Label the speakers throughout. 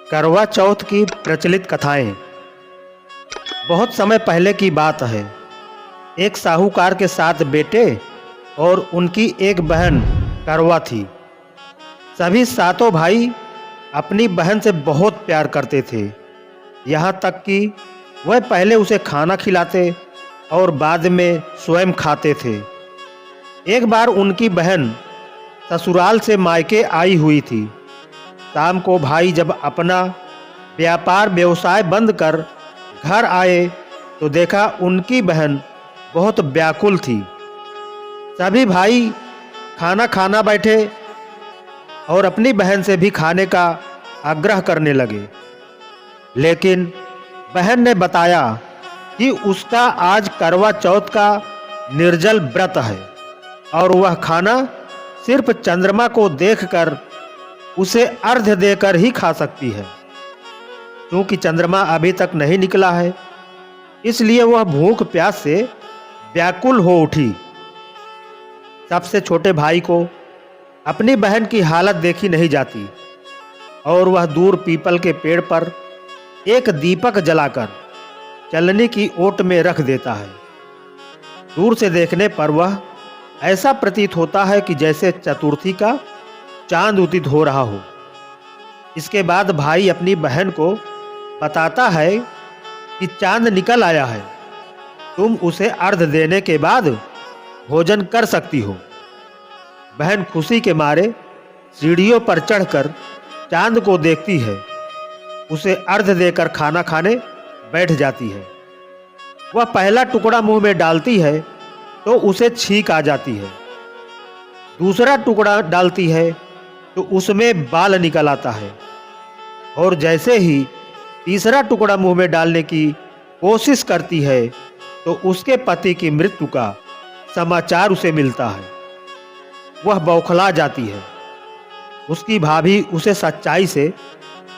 Speaker 1: करवा चौथ की प्रचलित कथाएं। बहुत समय पहले की बात है। एक साहूकार के 7 बेटे और उनकी एक बहन करवा थी। सभी 7 भाई अपनी बहन से बहुत प्यार करते थे, यहाँ तक कि वह पहले उसे खाना खिलाते और बाद में स्वयं खाते थे। एक बार उनकी बहन ससुराल से मायके आई हुई थी। शाम को भाई जब अपना व्यापार व्यवसाय बंद कर घर आए तो देखा उनकी बहन बहुत व्याकुल थी। सभी भाई खाना खाना बैठे और अपनी बहन से भी खाने का आग्रह करने लगे, लेकिन बहन ने बताया कि उसका आज करवा चौथ का निर्जल व्रत है और वह खाना सिर्फ चंद्रमा को देखकर उसे अर्घ्य देकर ही खा सकती है। क्योंकि चंद्रमा अभी तक नहीं निकला है, इसलिए वह भूख प्यास से व्याकुल हो उठी। सबसे छोटे भाई को अपनी बहन की हालत देखी नहीं जाती और वह दूर पीपल के पेड़ पर एक दीपक जलाकर चलनी की ओट में रख देता है। दूर से देखने पर वह ऐसा प्रतीत होता है कि जैसे चतुर्थी का चांद उदित हो रहा हो। इसके बाद भाई अपनी बहन को बताता है कि चांद निकल आया है, तुम उसे अर्घ्य देने के बाद भोजन कर सकती हो। बहन खुशी के मारे सीढ़ियों पर चढ़कर चांद को देखती है, उसे अर्घ्य देकर खाना खाने बैठ जाती है। वह पहला टुकड़ा मुंह में डालती है तो उसे छींक आ जाती है। दूसरा टुकड़ा डालती है तो उसमें बाल निकल आता है और जैसे ही तीसरा टुकड़ा मुंह में डालने की कोशिश करती है तो उसके पति की मृत्यु का समाचार उसे मिलता है। वह बौखला जाती है। उसकी भाभी उसे सच्चाई से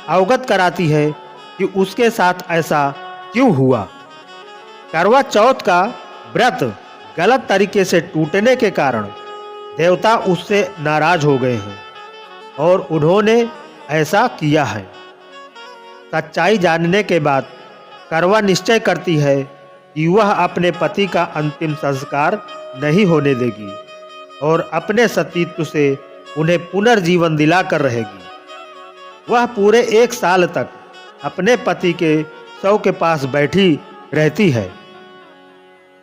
Speaker 1: अवगत कराती है कि उसके साथ ऐसा क्यों हुआ। करवा चौथ का व्रत गलत तरीके से टूटने के कारण देवता उससे नाराज हो गए हैं और उन्होंने ऐसा किया है। सच्चाई जानने के बाद करवा निश्चय करती है कि वह अपने पति का अंतिम संस्कार नहीं होने देगी और अपने सतीत्व से उन्हें पुनर्जीवन दिलाकर रहेगी। वह पूरे 1 साल तक अपने पति के शव के पास बैठी रहती है,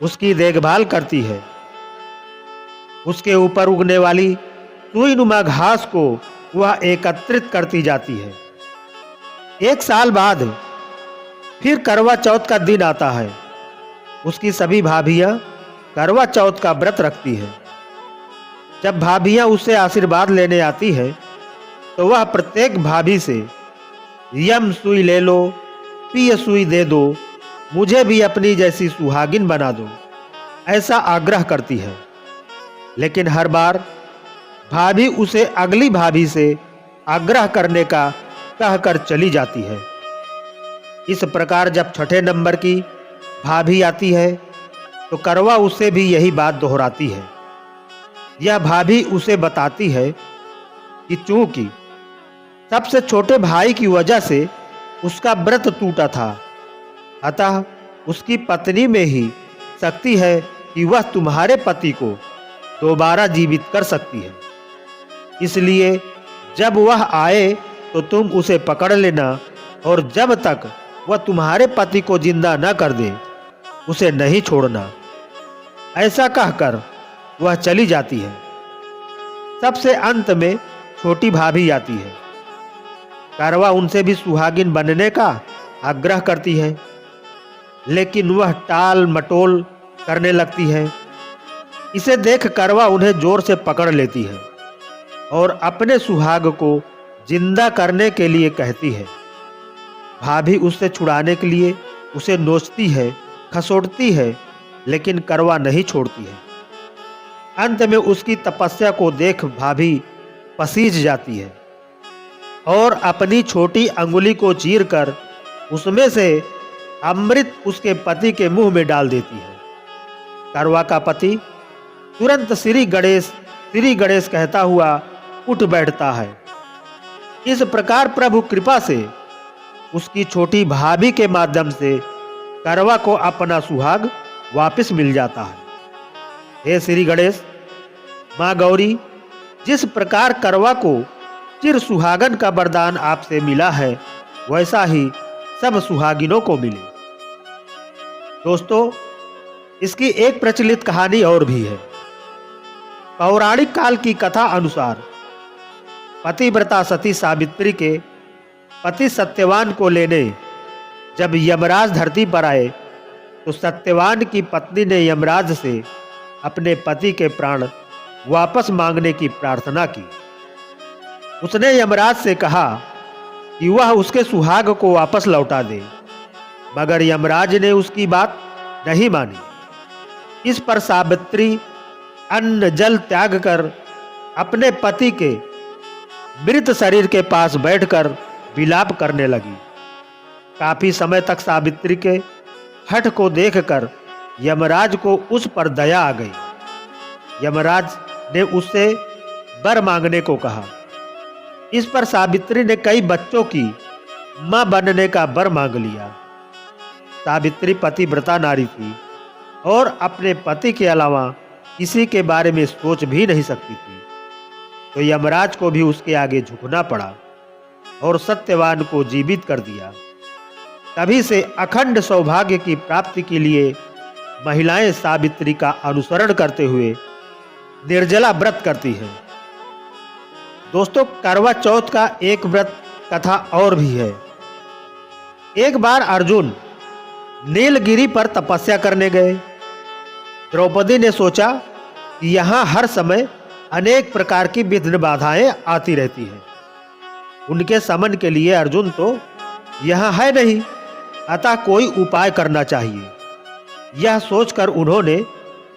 Speaker 1: उसकी देखभाल करती है। उसके ऊपर उगने वाली सुईनुमा घास को वह एकत्रित करती जाती है। 1 साल बाद फिर करवा चौथ का दिन आता है। उसकी सभी भाभियां करवा चौथ का व्रत रखती हैं। जब भाभियां उससे आशीर्वाद लेने आती हैं तो वह प्रत्येक भाभी से यम सुई ले लो, पिय सुई दे दो, मुझे भी अपनी जैसी सुहागिन बना दो, ऐसा आग्रह करती है। लेकिन हर बार भाभी उसे अगली भाभी से आग्रह करने का कहकर चली जाती है। इस प्रकार जब 6ठे नंबर की भाभी आती है तो करवा उससे भी यही बात दोहराती है। यह भाभी उसे बताती है कि चूंकि सबसे छोटे भाई की वजह से उसका व्रत टूटा था, अतः उसकी पत्नी में ही शक्ति है कि वह तुम्हारे पति को दोबारा जीवित कर सकती है। इसलिए जब वह आए तो तुम उसे पकड़ लेना और जब तक वह तुम्हारे पति को जिंदा न कर दे उसे नहीं छोड़ना। ऐसा कहकर वह चली जाती है। सबसे अंत में छोटी भाभी आती है। करवा उनसे भी सुहागिन बनने का आग्रह करती है, लेकिन वह टाल मटोल करने लगती है। इसे देख करवा उन्हें जोर से पकड़ लेती है और अपने सुहाग को जिंदा करने के लिए कहती है। भाभी उससे छुड़ाने के लिए उसे नोचती है, खसोटती है, लेकिन करवा नहीं छोड़ती है। अंत में उसकी तपस्या को देख भाभी पसीज जाती है और अपनी छोटी अंगुली को चीरकर उसमें से अमृत उसके पति के मुंह में डाल देती है। करवा का पति तुरंत श्री गणेश कहता हुआ उठ बैठता है। इस प्रकार प्रभु कृपा से उसकी छोटी भाभी के माध्यम से करवा को अपना सुहाग वापस मिल जाता है। हे श्री गणेश, माँ गौरी, जिस प्रकार करवा को चिर सुहागन का वरदान आपसे मिला है, वैसा ही सब सुहागिनों को मिले। दोस्तों, इसकी एक प्रचलित कहानी और भी है। पौराणिक काल की कथा अनुसार पतिव्रता सती सावित्री के पति सत्यवान को लेने जब यमराज धरती पर आए तो सत्यवान की पत्नी ने यमराज से अपने पति के प्राण वापस मांगने की प्रार्थना की। उसने यमराज से कहा कि वह उसके सुहाग को वापस लौटा दे, मगर यमराज ने उसकी बात नहीं मानी। इस पर सावित्री अन्न जल त्याग कर अपने पति के मृत शरीर के पास बैठकर विलाप करने लगी। काफी समय तक सावित्री के हठ को देखकर यमराज को उस पर दया आ गई। यमराज ने उससे वर मांगने को कहा। इस पर सावित्री ने कई बच्चों की मां बनने का वर मांग लिया। सावित्री पतिव्रता नारी थी और अपने पति के अलावा किसी के बारे में सोच भी नहीं सकती थी, तो यमराज को भी उसके आगे झुकना पड़ा और सत्यवान को जीवित कर दिया। तभी से अखंड सौभाग्य की प्राप्ति के लिए महिलाएं सावित्री का अनुसरण करते हुए निर्जला व्रत करती हैं। दोस्तों, करवा चौथ का एक व्रत कथा और भी है। एक बार अर्जुन नीलगिरी पर तपस्या करने गए। द्रौपदी ने सोचा कि यहाँ हर समय अनेक प्रकार की विघ्न बाधाएं आती रहती हैं। उनके शमन के लिए अर्जुन तो यहाँ है नहीं, अतः कोई उपाय करना चाहिए। यह सोचकर उन्होंने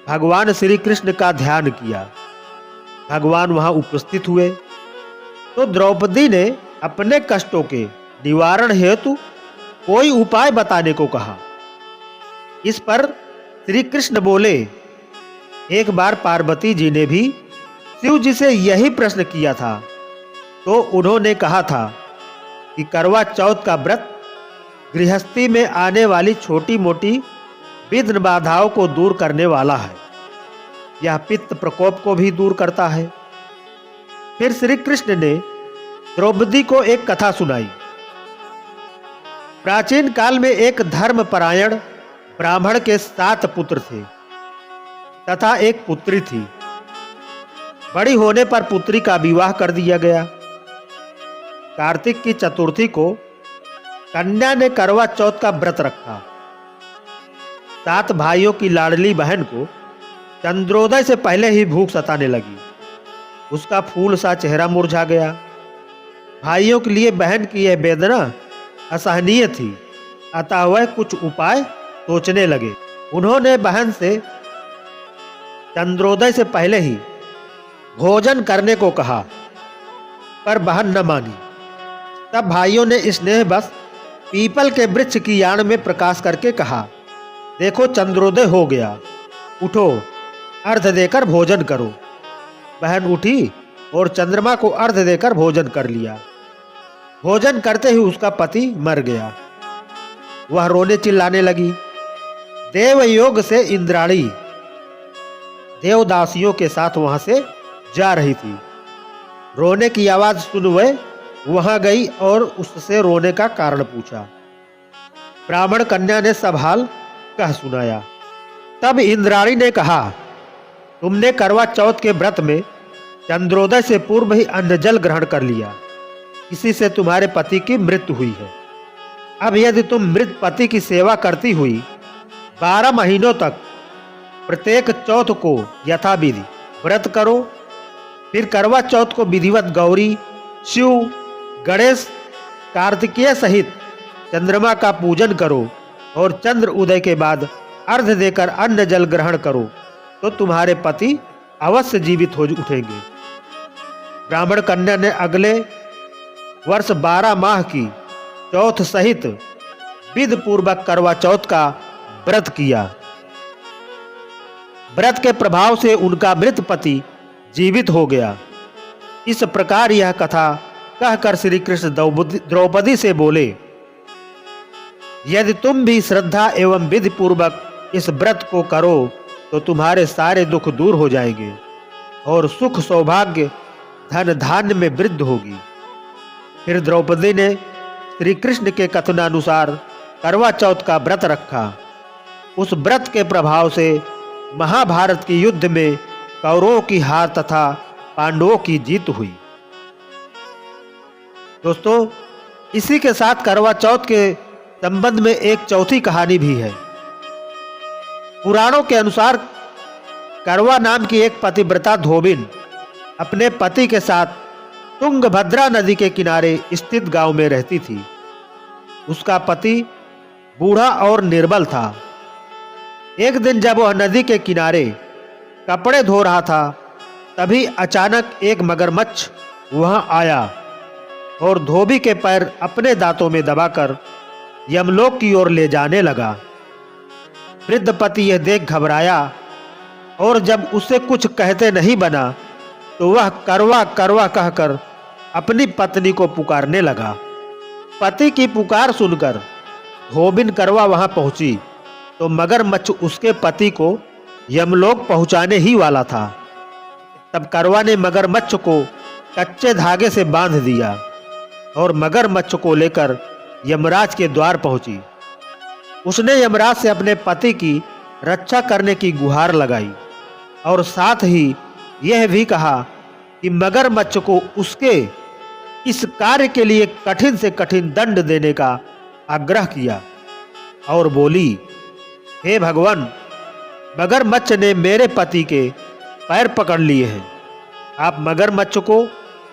Speaker 1: भगवान श्री कृष्ण का ध्यान किया। भगवान वहां उपस्थित हुए तो द्रौपदी ने अपने कष्टों के निवारण हेतु कोई उपाय बताने को कहा। इस पर श्री कृष्ण बोले, एक बार पार्वती जी ने भी शिव जी से यही प्रश्न किया था, तो उन्होंने कहा था कि करवा चौथ का व्रत गृहस्थी में आने वाली छोटी मोटी विघ्न बाधाओं को दूर करने वाला है। यह पित्त प्रकोप को भी दूर करता है। फिर श्री कृष्ण ने द्रौपदी को एक कथा सुनाई। प्राचीन काल में एक धर्मपरायण ब्राह्मण के 7 पुत्र थे तथा एक पुत्री थी। बड़ी होने पर पुत्री का विवाह कर दिया गया। कार्तिक की चतुर्थी को कन्या ने करवा चौथ का व्रत रखा। 7 भाइयों की लाडली बहन को चंद्रोदय से पहले ही भूख सताने लगी। उसका फूल सा चेहरा मुरझा गया। भाइयों के लिए बहन की यह वेदना असहनीय थी, अतः वह कुछ उपाय सोचने लगे। उन्होंने बहन से चंद्रोदय से पहले ही भोजन करने को कहा, पर बहन न मानी। तब भाइयों ने स्नेहवश पीपल के वृक्ष की याण में प्रकाश करके कहा, देखो चंद्रोदय हो गया, उठो, अर्घ देकर भोजन करो। बहन उठी और चंद्रमा को अर्घ देकर भोजन कर लिया। भोजन करते ही उसका पति मर गया। वह रोने चिल्लाने लगी। देवयोग से इंद्राणी देवदासियों के साथ वहां से जा रही थी। रोने की आवाज सुन वह वहां गई और उससे रोने का कारण पूछा। ब्राह्मण कन्या ने सब हाल कह सुनाया। तब इंद्राणी ने कहा, तुमने करवा चौथ के व्रत में चंद्रोदय से पूर्व ही अन्न जल ग्रहण कर लिया, इसी से तुम्हारे पति की मृत्यु हुई है। अब यदि तुम मृत पति की सेवा करती हुई 12 महीनों तक प्रत्येक चौथ को यथाविधि व्रत करो, फिर करवा चौथ को विधिवत गौरी, शिव, गणेश, कार्तिकेय सहित चंद्रमा का पूजन करो और चंद्र उदय के बाद अर्घ देकर अन्न जल ग्रहण करो, तो तुम्हारे पति अवश्य जीवित हो उठेंगे। ब्राह्मण कन्या ने अगले वर्ष 12 माह की चौथ सहित विधि पूर्वक करवा चौथ का व्रत किया। व्रत के प्रभाव से उनका मृत पति जीवित हो गया। इस प्रकार यह कथा कहकर श्री कृष्ण द्रौपदी से बोले, यदि तुम भी श्रद्धा एवं विधि पूर्वक इस व्रत को करो तो तुम्हारे सारे दुख दूर हो जाएंगे और सुख सौभाग्य धन धान्य में वृद्धि होगी। फिर द्रौपदी ने श्री कृष्ण के कथनानुसार करवा चौथ का व्रत रखा। उस व्रत के प्रभाव से महाभारत के युद्ध में कौरवों की हार तथा पांडवों की जीत हुई। दोस्तों, इसी के साथ करवा चौथ के संबंध में एक चौथी कहानी भी है। पुराणों के अनुसार करवा नाम की एक पतिव्रता धोबिन अपने पति के साथ तुंगभद्रा नदी के किनारे स्थित गांव में रहती थी। उसका पति बूढ़ा और निर्बल था। एक दिन जब वह नदी के किनारे कपड़े धो रहा था, तभी अचानक एक मगरमच्छ वहां आया और धोबी के पैर अपने दांतों में दबाकर यमलोक की ओर ले जाने लगा। वृद्ध पति यह देख घबराया और जब उसे कुछ कहते नहीं बना तो वह करवा करवा कहकर अपनी पत्नी को पुकारने लगा। पति की पुकार सुनकर धोबिन करवा वहां पहुंची तो मगरमच्छ उसके पति को यमलोक पहुंचाने ही वाला था। तब करवा ने मगरमच्छ को कच्चे धागे से बांध दिया और मगरमच्छ को लेकर यमराज के द्वार पहुंची। उसने यमराज से अपने पति की रक्षा करने की गुहार लगाई और साथ ही यह भी कहा कि मगरमच्छ को उसके इस कार्य के लिए कठिन से कठिन दंड देने का आग्रह किया और बोली, हे भगवान, मगरमच्छ ने मेरे पति के पैर पकड़ लिए हैं। आप मगरमच्छ को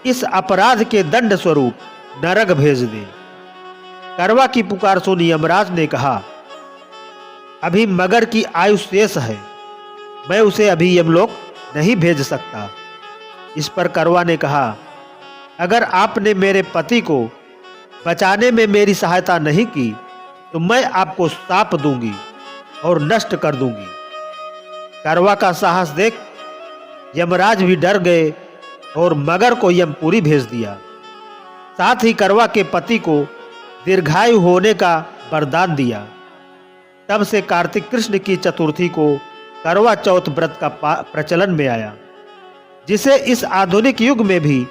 Speaker 1: इस अपराध के दंड स्वरूप नरक भेज दें। करवा की पुकार सुन यमराज ने कहा, अभी मगर की आयु शेष है, मैं उसे अभी यमलोक नहीं भेज सकता। इस पर करवा ने कहा, अगर आपने मेरे पति को बचाने में मेरी सहायता नहीं की तो मैं आपको शाप दूंगी और नष्ट कर दूंगी। करवा का साहस देख यमराज भी डर गए और मगर को यमपुरी भेज दिया। साथ ही करवा के पति को दीर्घायु होने का वरदान दिया। तब से कार्तिक कृष्ण की चतुर्थी को करवा चौथ व्रत का प्रचलन में आया, जिसे इस आधुनिक युग में भी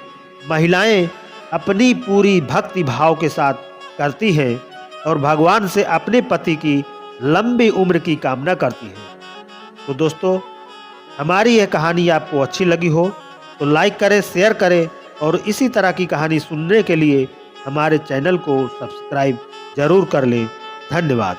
Speaker 1: महिलाएं अपनी पूरी भक्ति भाव के साथ करती हैं और भगवान से अपने पति की लंबी उम्र की कामना करती हैं। तो दोस्तों, हमारी यह कहानी आपको अच्छी लगी हो तो लाइक करें, शेयर करें और इसी तरह की कहानी सुनने के लिए हमारे चैनल को सब्सक्राइब जरूर कर लें। धन्यवाद।